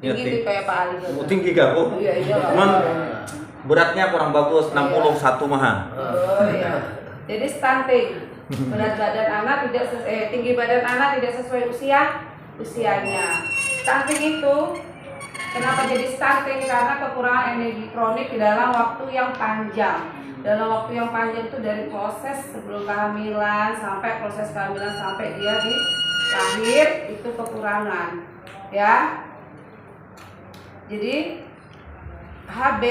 Tinggi tuh kayak Pak Ali. Tinggi gak kok? Iya. Cuman beratnya kurang bagus, 61 mah. Oh iya. Jadi stunting. Berat badan anak tinggi badan anak tidak sesuai usianya. Stunting itu kenapa jadi stunting? Karena kekurangan energi kronik di dalam waktu yang panjang. Dalam waktu yang panjang itu dari proses sebelum kehamilan sampai proses kehamilan sampai dia di lahir itu kekurangan, ya. Jadi HB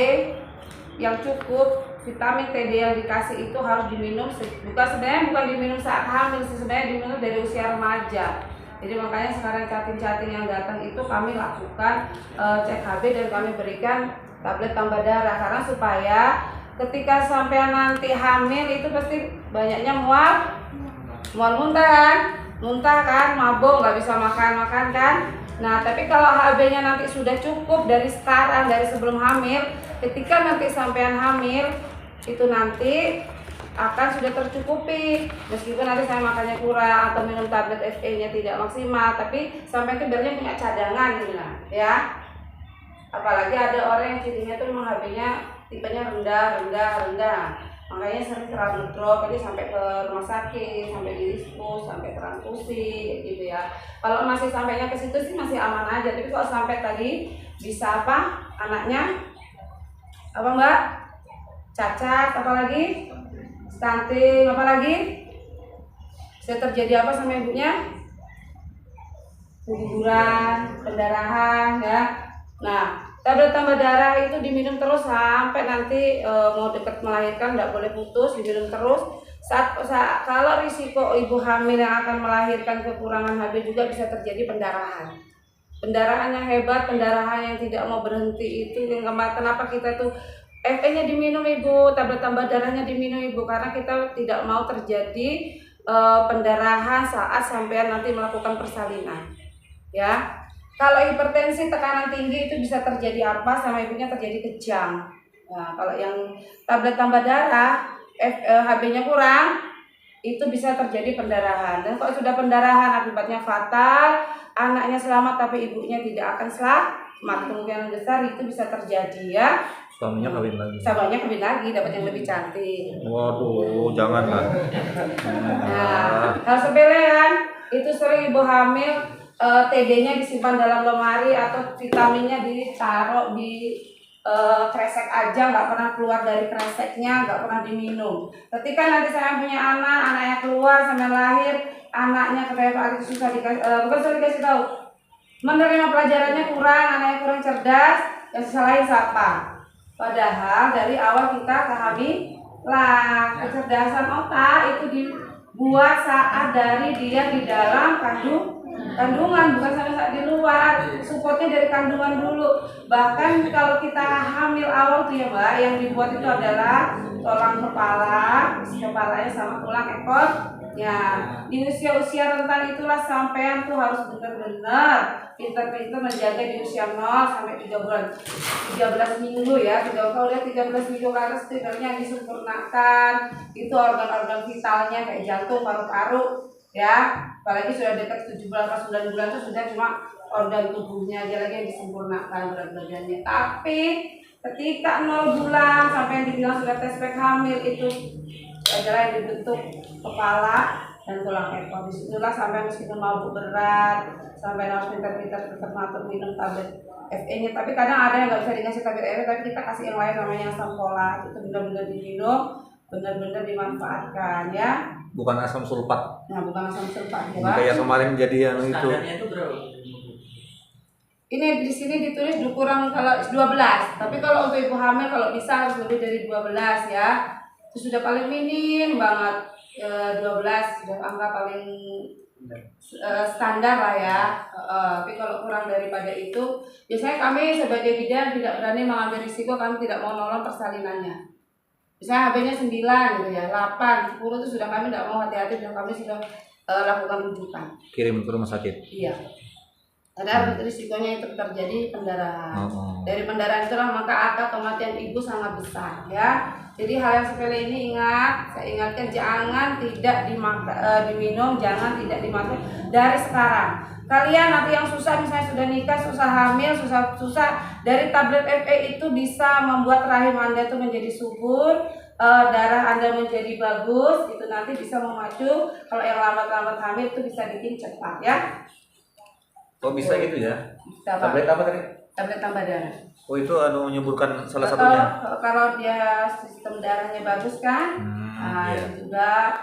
yang cukup, vitamin TD yang dikasih itu harus diminum bukan diminum saat hamil, sebenarnya diminum dari usia remaja. Jadi makanya sekarang cacing-cacing yang datang itu kami lakukan cek HB dan kami berikan tablet tambah darah karena supaya ketika sampai nanti hamil itu pasti banyaknya mual muntah kan, mabuk, nggak bisa makan kan. Nah, tapi kalau HB-nya nanti sudah cukup dari sekarang, dari sebelum hamil, ketika nanti sampean hamil itu nanti akan sudah tercukupi. Meskipun nanti saya makannya kurang atau minum tablet FE-nya tidak maksimal, tapi sampai sebenarnya punya cadangan gitu lah, ya. Apalagi ada orang yang cirinya tuh memang HB-nya tipenya rendah. Makanya sering selalu drop, jadi sampai ke rumah sakit, sampai di dispos, sampai transfusi, gitu ya. Kalau masih sampainya ke situ sih masih aman aja. Tapi kalau sampai tadi bisa apa? Anaknya apa Mbak? Cacat, apa lagi? Stunting, apa lagi? Bisa terjadi apa sama ibunya? Keguguran, pendarahan, ya. Nah, tablet tambah darah itu diminum terus sampai nanti mau dekat melahirkan, nggak boleh putus, diminum terus. Kalau risiko ibu hamil yang akan melahirkan kekurangan HB juga bisa terjadi pendarahan. Pendarahan yang hebat, pendarahan yang tidak mau berhenti itu kenapa kita tuh FE-nya diminum ibu, tablet tambah darahnya diminum ibu karena kita tidak mau terjadi pendarahan saat sampai nanti melakukan persalinan, ya. Kalau hipertensi, tekanan tinggi itu bisa terjadi apa sama ibunya terjadi kejang. Nah, kalau yang tablet tambah darah, HB-nya kurang, itu bisa terjadi pendarahan. Dan kalau sudah pendarahan akibatnya fatal, anaknya selamat tapi ibunya tidak akan selamat. Kemungkinan besar itu bisa terjadi, ya. Suaminya kawin lagi, dapat yang lebih cantik. Waduh, janganlah. Nah, hal sepelean itu sering ibu hamil TD-nya disimpan dalam lemari atau vitaminnya ditaruh di kresek aja, nggak pernah keluar dari kreseknya, nggak pernah diminum. Ketika nanti saya punya anaknya keluar sampai lahir, anaknya kayak itu susah dikasih tahu, menerima pelajarannya kurang, anaknya kurang cerdas, yang disalahin siapa? Padahal dari awal kita kehamilan, kecerdasan otak itu dibuat saat dari dia di dalam kandungan, bukan sampai saat di luar. Supportnya dari kandungan dulu. Bahkan kalau kita hamil awal tuh ya Mbak, yang dibuat itu adalah tulang kepalanya sama tulang ekor. Ya, di usia-usia rentan itulah sampean tuh harus benar-benar pintar-pintar menjaga di usia 0 sampai 3 bulan. 13 minggu ya, kalau lihat 13 minggu ke atas tidaknya disempurnakan. Itu organ-organ vitalnya kayak jantung, paru-paru, ya. Apalagi sudah dekat 7 bulan atau 9 bulan itu sudah cuma organ tubuhnya aja lagi yang disempurnakan berat badannya. Tapi ketika 0 bulan sampai yang dibilang sudah tes pack hamil itu adalah yang dibentuk kepala dan tulang ekor. Disitulah sampai meskipun mabuk berat, sampai harus pintar-pintar tetap ngatur minum tablet FE-nya. Tapi kadang ada yang nggak bisa dikasih tablet FE, tapi kita kasih yang lain namanya sampola. Itu benar-benar diminum, benar-benar dimanfaatkan, ya. Bukan asam sulfat. Nah, bukan asam sulfat, ya. Kayak kemarin jadi yang itu. Standarnya itu berapa? Ini di sini ditulis kurang kalau 12. Tapi kalau untuk ibu hamil kalau bisa harus lebih dari 12, ya. Itu sudah paling minim banget. 12 sudah angka paling standar lah, ya. Tapi kalau kurang daripada itu, biasanya kami sebagai bidan tidak berani mengambil risiko, kami tidak mau nolong persalinannya. Misalnya HB-nya 9 gitu ya, 8, 10 itu sudah kami tidak mau, hati-hati dan kami sudah lakukan rujukan. Kirim ke rumah sakit. Iya. Ada risikonya itu terjadi pendarahan. Oh. Dari pendarahan itulah maka angka kematian ibu sangat besar ya. Jadi hal yang sepele ini ingat, saya ingatkan jangan tidak diminum, jangan tidak dimakan dari sekarang. Kalian nanti yang susah misalnya sudah nikah, susah hamil, susah dari tablet FE itu bisa membuat rahim Anda itu menjadi subur, darah Anda menjadi bagus, itu nanti bisa memacu kalau yang lambat-lambat hamil itu bisa bikin cepat ya. Oh bisa gitu ya? Tablet Tablet apa tadi? tablet tambah darah. Oh itu menyuburkan salah satunya? Kalau dia sistem darahnya bagus kan, Iya. itu juga